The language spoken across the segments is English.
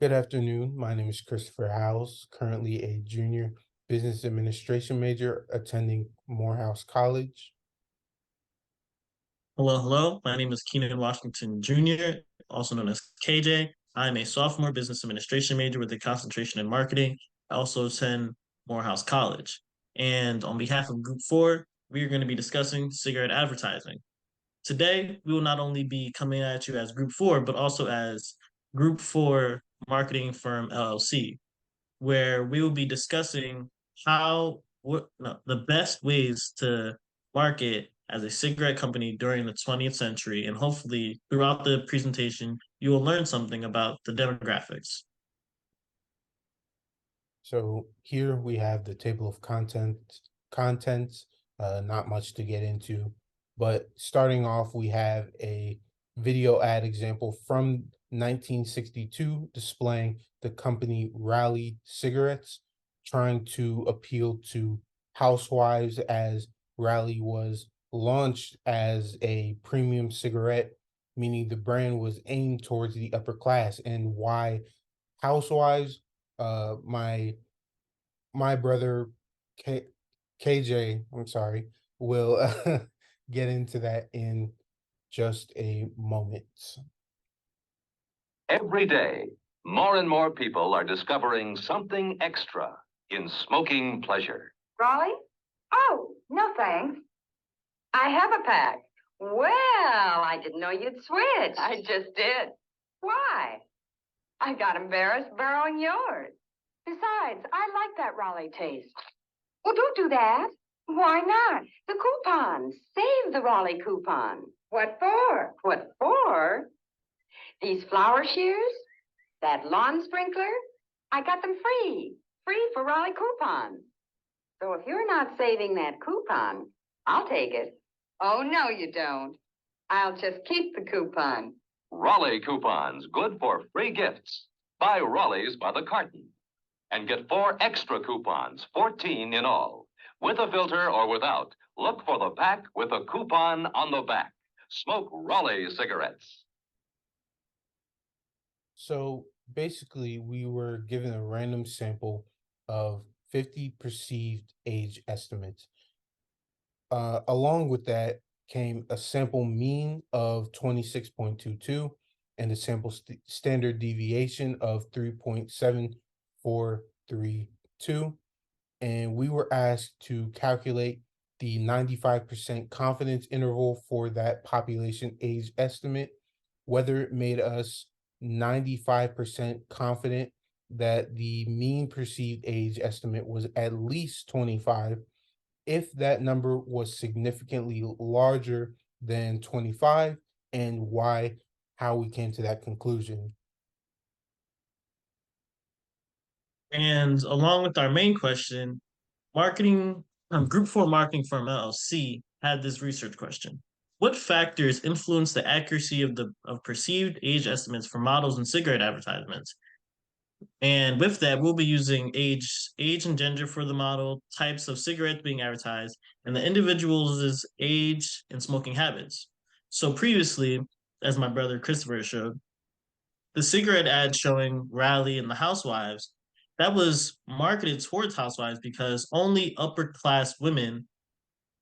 Good afternoon. My name is Christopher Howes, currently a junior business administration major attending Morehouse College. Hello, hello. My name is Keenan Washington Jr., also known as KJ. I'm a sophomore business administration major with a concentration in marketing. I also attend Morehouse College. And on behalf of Group 4, we are going to be discussing cigarette advertising. Today, we will not only be coming at you as Group 4, but also as Group 4 Marketing Firm LLC, where we will be discussing the best ways to market as a cigarette company during the 20th century. And hopefully, throughout the presentation, you will learn something about the demographics. So here we have the table of contents, not much to get into, but starting off, we have a video ad example from 1962 displaying the company Raleigh Cigarettes, trying to appeal to housewives as Raleigh was launched as a premium cigarette, meaning the brand was aimed towards the upper class, and why housewives, my brother K, KJ, I'm sorry, will get into that in just a moment. Every day, more and more people are discovering something extra in smoking pleasure. Raleigh? Oh, no thanks. I have a pack. Well, I didn't know you'd switch. I just did. Why? I got embarrassed borrowing yours. Besides, I like that Raleigh taste. Well, don't do that. Why not? The coupons. Save the Raleigh coupon. What for? What for? These flower shears? That lawn sprinkler? I got them free. Free for Raleigh coupons. So if you're not saving that coupon, I'll take it. Oh, no, you don't. I'll just keep the coupon. Raleigh coupons, good for free gifts. Buy Raleigh's by the carton and get 4 extra coupons, 14 in all. With a filter or without, look for the pack with a coupon on the back. Smoke Raleigh cigarettes. So basically, we were given a random sample of 50 perceived age estimates. Along with that came a sample mean of 26.22 and a sample standard deviation of 3.7432. And we were asked to calculate the 95% confidence interval for that population age estimate, whether it made us 95% confident that the mean perceived age estimate was at least 25. If that number was significantly larger than 25, and why, how we came to that conclusion. And along with our main question, marketing Group 4 Marketing Firm LLC had this research question. What factors influence the accuracy of perceived age estimates for models and cigarette advertisements? And with that, we'll be using age and gender for the model, types of cigarettes being advertised, and the individual's age and smoking habits. So previously, as my brother Christopher showed, the cigarette ad showing Raleigh and the housewives, that was marketed towards housewives because only upper class women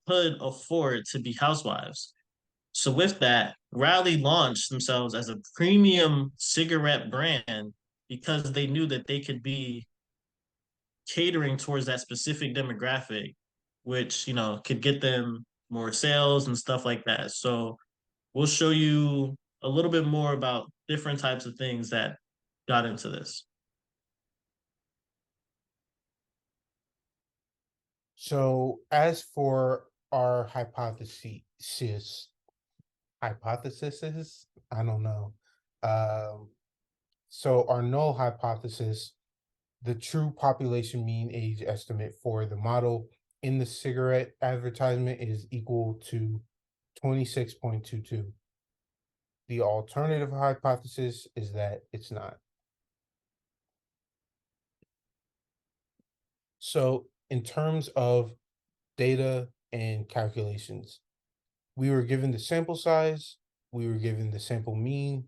could afford to be housewives. So with that, Raleigh launched themselves as a premium cigarette brand because they knew that they could be catering towards that specific demographic, which, could get them more sales and stuff like that. So we'll show you a little bit more about different types of things that got into this. So as for our hypothesis, I don't know. Um, so our null hypothesis, the true population mean age estimate for the model in the cigarette advertisement is equal to 26.22. The alternative hypothesis is that it's not. So in terms of data and calculations, we were given the sample size, we were given the sample mean,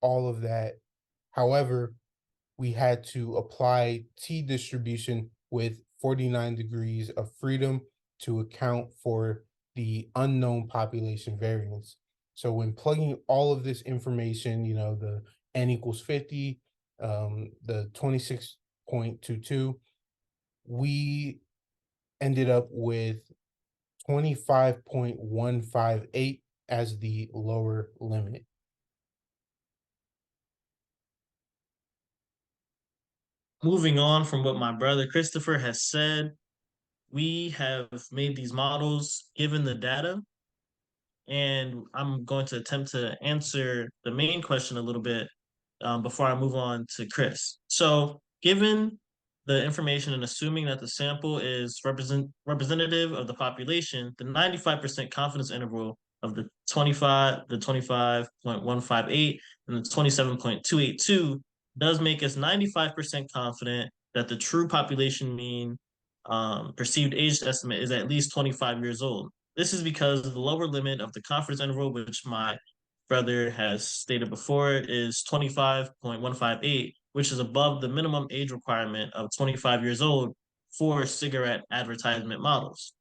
all of that. However, we had to apply T distribution with 49 degrees of freedom to account for the unknown population variance. So when plugging all of this information, the n equals 50, the 26.22, we ended up with 25.158 as the lower limit. Moving on from what my brother Christopher has said, we have made these models given the data, and I'm going to attempt to answer the main question a little bit before I move on to Chris. So, given the information and assuming that the sample is representative of the population, the 95% confidence interval of the 25.158 and the 27.282 does make us 95% confident that the true population mean perceived age estimate is at least 25 years old. This is because the lower limit of the confidence interval, which my brother has stated before, is 25.158, which is above the minimum age requirement of 25 years old for cigarette advertisement models.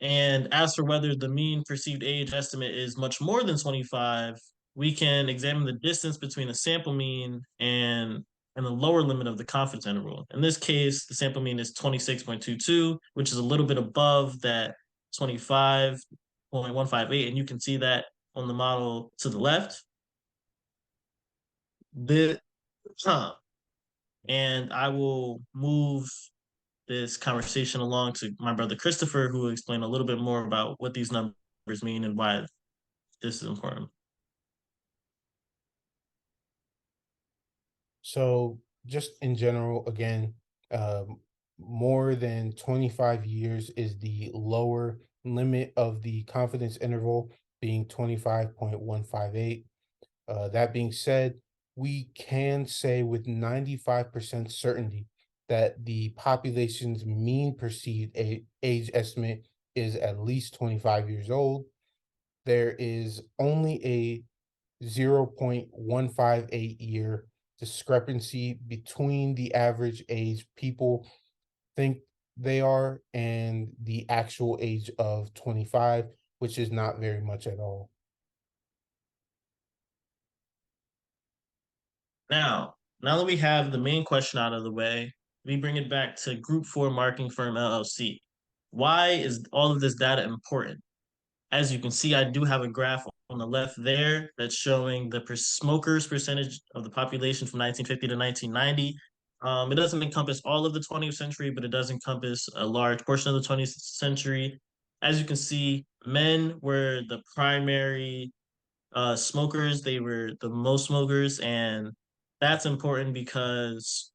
And as for whether the mean perceived age estimate is much more than 25, we can examine the distance between the sample mean and the lower limit of the confidence interval. In this case, the sample mean is 26.22, which is a little bit above that 25.158, and you can see that on the model to the left. And I will move this conversation along to my brother Christopher, who will explain a little bit more about what these numbers mean and why this is important. So just in general, again, more than 25 years is the lower limit of the confidence interval, being 25.158. That being said, we can say with 95% certainty that the population's mean perceived age estimate is at least 25 years old. There is only a 0.158 year discrepancy between the average age people think they are and the actual age of 25, which is not very much at all. Now that we have the main question out of the way, we bring it back to Group 4 Marketing Firm LLC. Why is all of this data important? As you can see, I do have a graph on the left there that's showing the smokers percentage of the population from 1950 to 1990. It doesn't encompass all of the 20th century, but it does encompass a large portion of the 20th century. As you can see, men were the primary smokers. They were the most smokers, and that's important because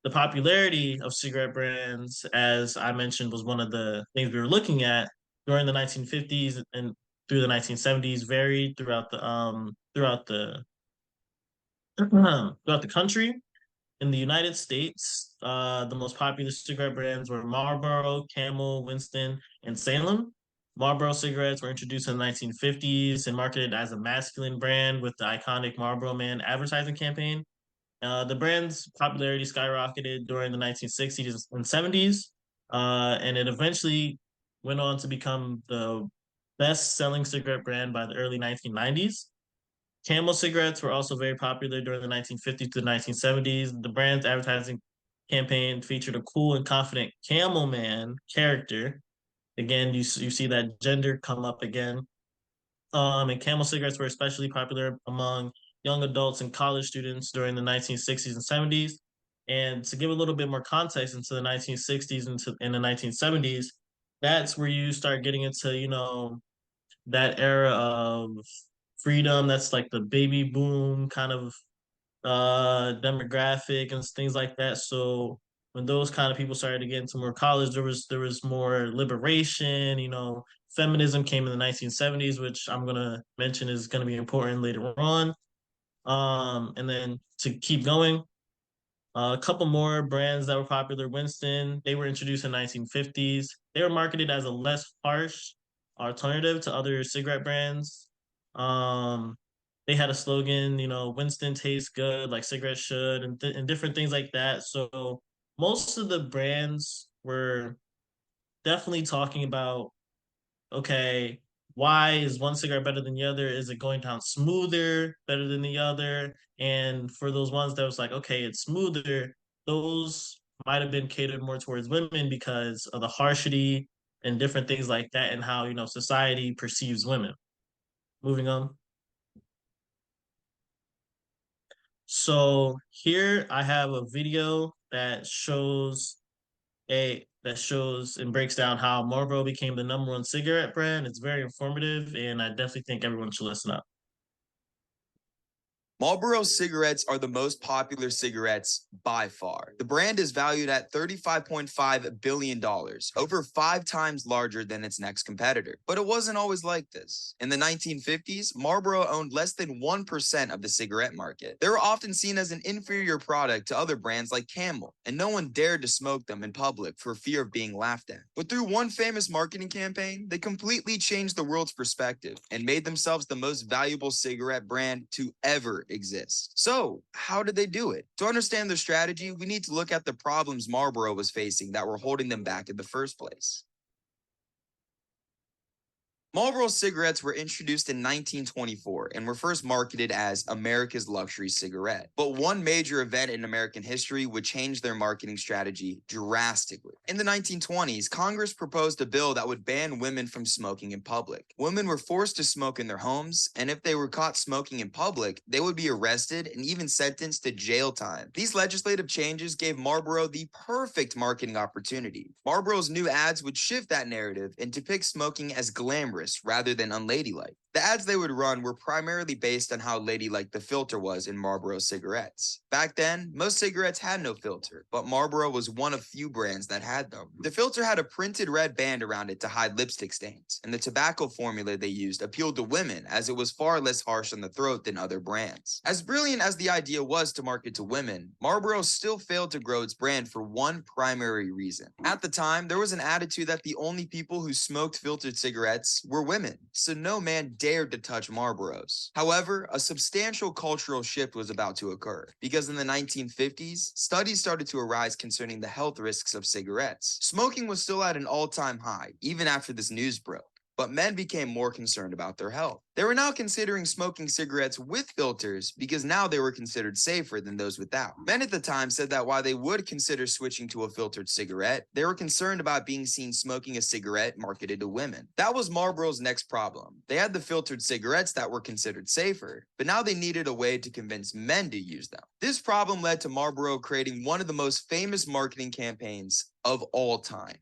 the popularity of cigarette brands, as I mentioned, was one of the things we were looking at during the 1950s and through the 1970s, varied throughout the throughout the country. In the United States, the most popular cigarette brands were Marlboro, Camel, Winston, and Salem. Marlboro cigarettes were introduced in the 1950s and marketed as a masculine brand with the iconic Marlboro Man advertising campaign. The brand's popularity skyrocketed during the 1960s and 70s, and it eventually went on to become the best-selling cigarette brand by the early 1990s. Camel cigarettes were also very popular during the 1950s to the 1970s. The brand's advertising campaign featured a cool and confident Camel Man character. Again, you see that gender come up again. And Camel cigarettes were especially popular among young adults and college students during the 1960s and 70s. And to give a little bit more context into the 1960s and the 1970s, that's where you start getting into, that era of freedom. That's like the baby boom kind of demographic and things like that. So when those kind of people started to get into more college, there was more liberation. Feminism came in the 1970s, which I'm gonna mention is gonna be important later on. And then to keep going, a couple more brands that were popular. Winston, they were introduced in the 1950s. They were marketed as a less harsh alternative to other cigarette brands. they had a slogan, Winston tastes good, like cigarettes should, and different things like that. So most of the brands were definitely talking about, okay, why is one cigarette better than the other? Is it going down smoother, better than the other? And for those ones that was like, okay, it's smoother, those might have been catered more towards women because of the harshity and different things like that, and how, society perceives women. Moving on. So here I have a video that shows and breaks down how Marlboro became the #1 cigarette brand. It's very informative, and I definitely think everyone should listen up. Marlboro cigarettes are the most popular cigarettes by far. The brand is valued at $35.5 billion, over 5 times larger than its next competitor. But it wasn't always like this. In the 1950s, Marlboro owned less than 1% of the cigarette market. They were often seen as an inferior product to other brands like Camel, and no one dared to smoke them in public for fear of being laughed at. But through one famous marketing campaign, they completely changed the world's perspective and made themselves the most valuable cigarette brand to ever exist. So, how did they do it? To understand their strategy, we need to look at the problems Marlboro was facing that were holding them back in the first place. Marlboro cigarettes were introduced in 1924 and were first marketed as America's luxury cigarette. But one major event in American history would change their marketing strategy drastically. In the 1920s, Congress proposed a bill that would ban women from smoking in public. Women were forced to smoke in their homes, and if they were caught smoking in public, they would be arrested and even sentenced to jail time. These legislative changes gave Marlboro the perfect marketing opportunity. Marlboro's new ads would shift that narrative and depict smoking as glamorous rather than unladylike. The ads they would run were primarily based on how ladylike the filter was in Marlboro cigarettes. Back then, most cigarettes had no filter, but Marlboro was one of few brands that had them. The filter had a printed red band around it to hide lipstick stains, and the tobacco formula they used appealed to women as it was far less harsh on the throat than other brands. As brilliant as the idea was to market to women, Marlboro still failed to grow its brand for one primary reason. At the time, there was an attitude that the only people who smoked filtered cigarettes were women, so no man dared to touch Marlboros. However, a substantial cultural shift was about to occur, because in the 1950s, studies started to arise concerning the health risks of cigarettes. Smoking was still at an all-time high, even after this news broke. But men became more concerned about their health. They were now considering smoking cigarettes with filters because now they were considered safer than those without. Men at the time said that while they would consider switching to a filtered cigarette, they were concerned about being seen smoking a cigarette marketed to women. That was Marlboro's next problem. They had the filtered cigarettes that were considered safer, but now they needed a way to convince men to use them. This problem led to Marlboro creating one of the most famous marketing campaigns of all time.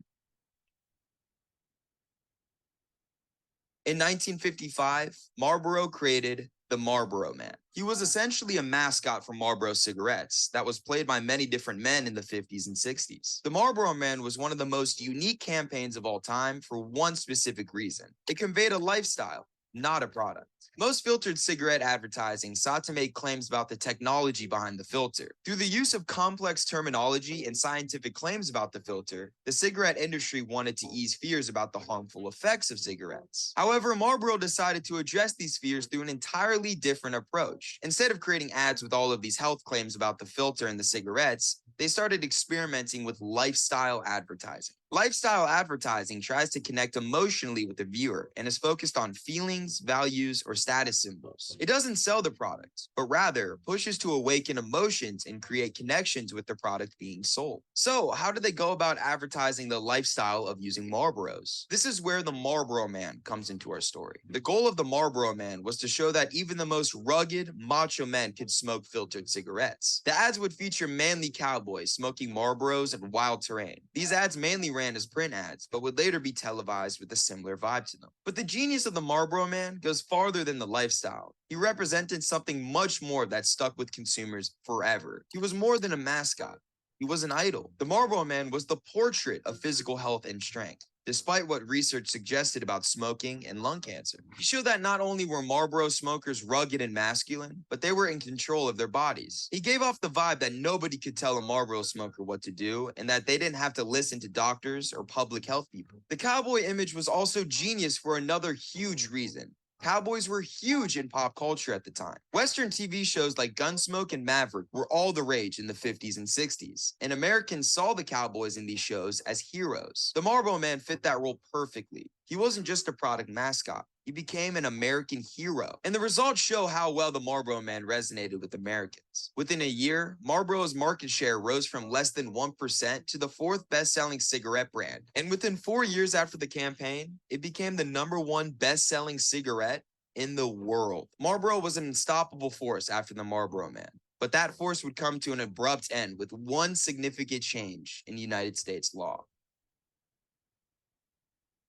In 1955, Marlboro created the Marlboro Man. He was essentially a mascot for Marlboro cigarettes that was played by many different men in the 50s and 60s. The Marlboro Man was one of the most unique campaigns of all time for one specific reason. It conveyed a lifestyle, not a product. Most filtered cigarette advertising sought to make claims about the technology behind the filter. Through the use of complex terminology and scientific claims about the filter, the cigarette industry wanted to ease fears about the harmful effects of cigarettes. However, Marlboro decided to address these fears through an entirely different approach. Instead of creating ads with all of these health claims about the filter and the cigarettes, they started experimenting with lifestyle advertising. Lifestyle advertising tries to connect emotionally with the viewer and is focused on feelings, values, or status symbols. It doesn't sell the product, but rather pushes to awaken emotions and create connections with the product being sold. So, how do they go about advertising the lifestyle of using Marlboros? This is where the Marlboro Man comes into our story. The goal of the Marlboro Man was to show that even the most rugged, macho men could smoke filtered cigarettes. The ads would feature manly cowboys smoking Marlboros in wild terrain. These ads mainly ran as print ads, but would later be televised with a similar vibe to them. But the genius of the Marlboro Man goes farther than the lifestyle. He represented something much more that stuck with consumers forever. He was more than a mascot. He was an idol. The Marlboro Man was the portrait of physical health and strength, despite what research suggested about smoking and lung cancer. He showed that not only were Marlboro smokers rugged and masculine, but they were in control of their bodies. He gave off the vibe that nobody could tell a Marlboro smoker what to do, and that they didn't have to listen to doctors or public health people. The cowboy image was also genius for another huge reason. Cowboys were huge in pop culture at the time. Western TV shows like Gunsmoke and Maverick were all the rage in the 50s and 60s, and Americans saw the cowboys in these shows as heroes. The Marlboro Man fit that role perfectly. He wasn't just a product mascot. He became an American hero. And the results show how well the Marlboro Man resonated with Americans. Within a year, Marlboro's market share rose from less than 1% to the fourth best-selling cigarette brand. And within 4 years after the campaign, it became the #1 best-selling cigarette in the world. Marlboro was an unstoppable force after the Marlboro Man. But that force would come to an abrupt end with one significant change in United States law.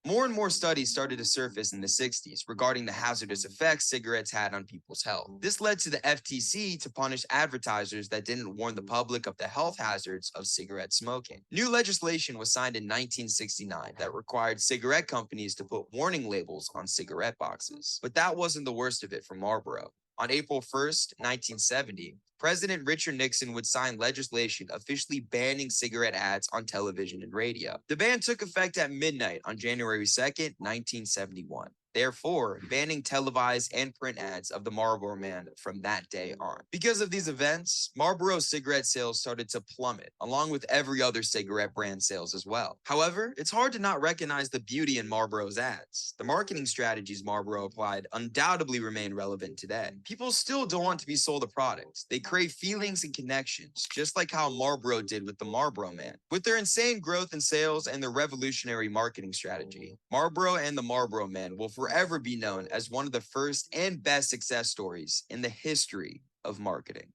More and more studies started to surface in the 60s regarding the hazardous effects cigarettes had on people's health. This led to the FTC to punish advertisers that didn't warn the public of the health hazards of cigarette smoking. New legislation was signed in 1969 that required cigarette companies to put warning labels on cigarette boxes. But that wasn't the worst of it for Marlboro. On April 1st, 1970, President Richard Nixon would sign legislation officially banning cigarette ads on television and radio. The ban took effect at midnight on January 2nd, 1971. Therefore, banning televised and print ads of the Marlboro Man from that day on. Because of these events, Marlboro cigarette sales started to plummet, along with every other cigarette brand sales as well. However, it's hard to not recognize the beauty in Marlboro's ads. The marketing strategies Marlboro applied undoubtedly remain relevant today. People still don't want to be sold a product. They crave feelings and connections, just like how Marlboro did with the Marlboro Man. With their insane growth in sales and their revolutionary marketing strategy, Marlboro and the Marlboro Man will forever be known as one of the first and best success stories in the history of marketing.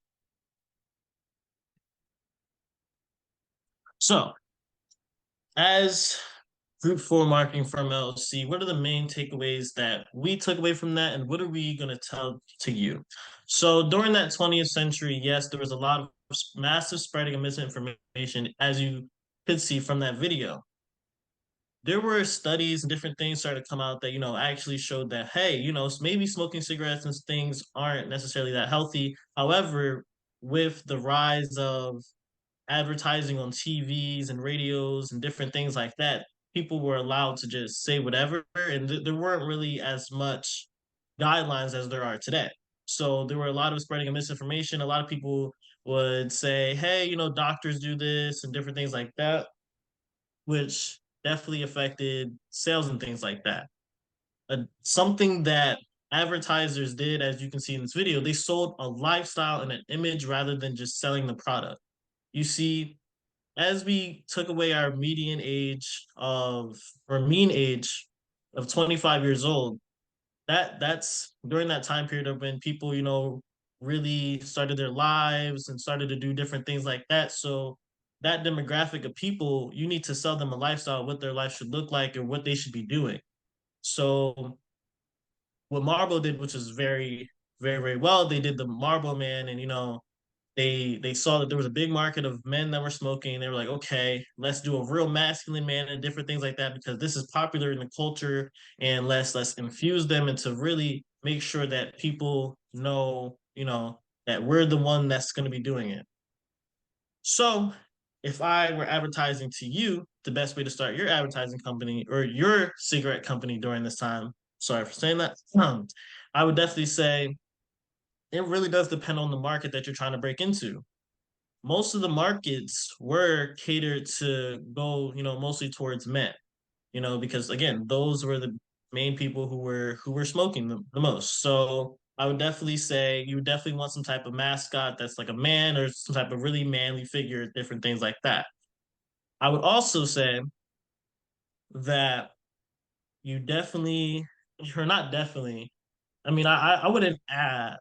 So, as Group 4 marketing firm LLC, what are the main takeaways that we took away from that, and what are we going to tell to you? So, during that 20th century, yes, there was a lot of massive spreading of misinformation, as you could see from that video. There were studies and different things started to come out that, actually showed that, hey, maybe smoking cigarettes and things aren't necessarily that healthy. However, with the rise of advertising on TVs and radios and different things like that, people were allowed to just say whatever, and there weren't really as much guidelines as there are today. So there were a lot of spreading of misinformation. A lot of people would say, hey, doctors do this and different things like that, which definitely affected sales and things like that. Something that advertisers did, as you can see in this video, they sold a lifestyle and an image rather than just selling the product. You see, as we took away our mean age of 25 years old, that's during that time period of when people, really started their lives and started to do different things like that. So that demographic of people, you need to sell them a lifestyle, what their life should look like and what they should be doing. So what Marlboro did, which is very, very, very well, they did the Marlboro Man, and they saw that there was a big market of men that were smoking. They were like, okay, let's do a real masculine man and different things like that because this is popular in the culture, and let's infuse them and to really make sure that people know, that we're the one that's going to be doing it. So if I were advertising to you, the best way to start your advertising company or your cigarette company during this time, sorry for saying that, I would definitely say it really does depend on the market that you're trying to break into. Most of the markets were catered to go, mostly towards men, because again, those were the main people who were smoking the most. So I would definitely say you definitely want some type of mascot that's like a man or some type of really manly figure, different things like that. I would also say that you definitely, or not definitely, I mean, I wouldn't add,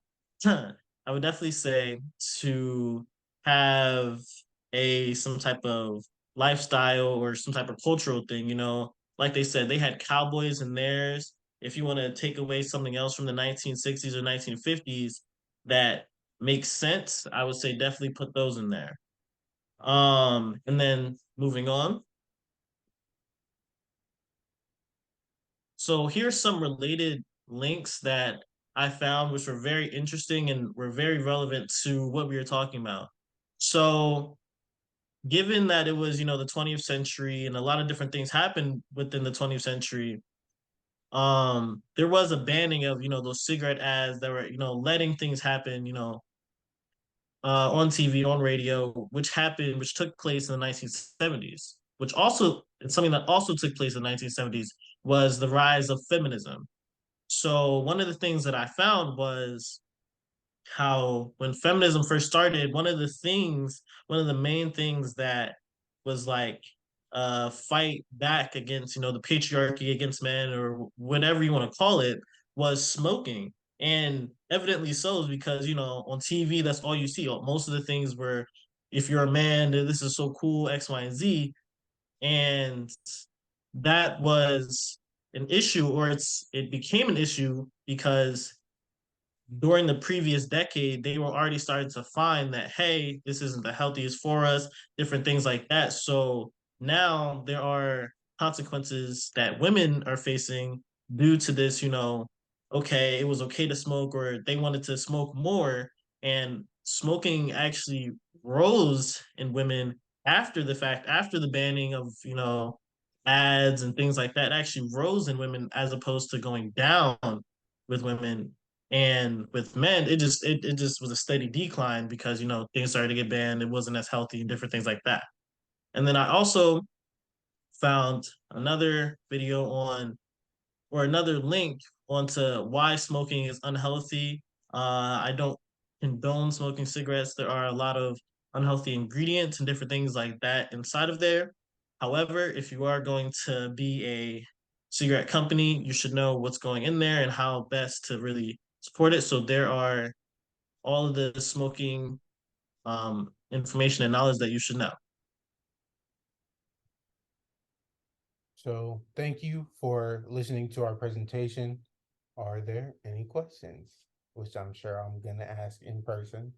I would definitely say to have some type of lifestyle or some type of cultural thing, like they said, they had cowboys in theirs. If you want to take away something else from the 1960s or 1950s that makes sense, I would say definitely put those in there. And then moving on. So here's some related links that I found, which were very interesting and were very relevant to what we were talking about. So given that it was, the 20th century and a lot of different things happened within the 20th century, there was a banning of, those cigarette ads that were, letting things happen, on TV, on radio, which took place in the 1970s, which also, it's something that also took place in the 1970s, was the rise of feminism. So one of the things that I found was how when feminism first started, one of the main things that was like fight back against, the patriarchy, against men, or whatever you want to call it, was smoking. And evidently so, is because, on TV, that's all you see. Most of the things were, if you're a man, this is so cool, X, Y, and Z. And that was an issue, or it became an issue because during the previous decade, they were already starting to find that, hey, this isn't the healthiest for us, different things like that. So now there are consequences that women are facing due to this, okay, it was okay to smoke, or they wanted to smoke more. And smoking actually rose in women after the fact, after the banning of, ads and things like that, actually rose in women as opposed to going down with women. And with men, it just was a steady decline because things started to get banned. It wasn't as healthy and different things like that. And then I also found another video or another link onto why smoking is unhealthy. I don't condone smoking cigarettes. There are a lot of unhealthy ingredients and different things like that inside of there. However, if you are going to be a cigarette company, you should know what's going in there and how best to really support it. So there are all of the smoking information and knowledge that you should know. So thank you for listening to our presentation. Are there any questions? Which I'm sure I'm gonna ask in person.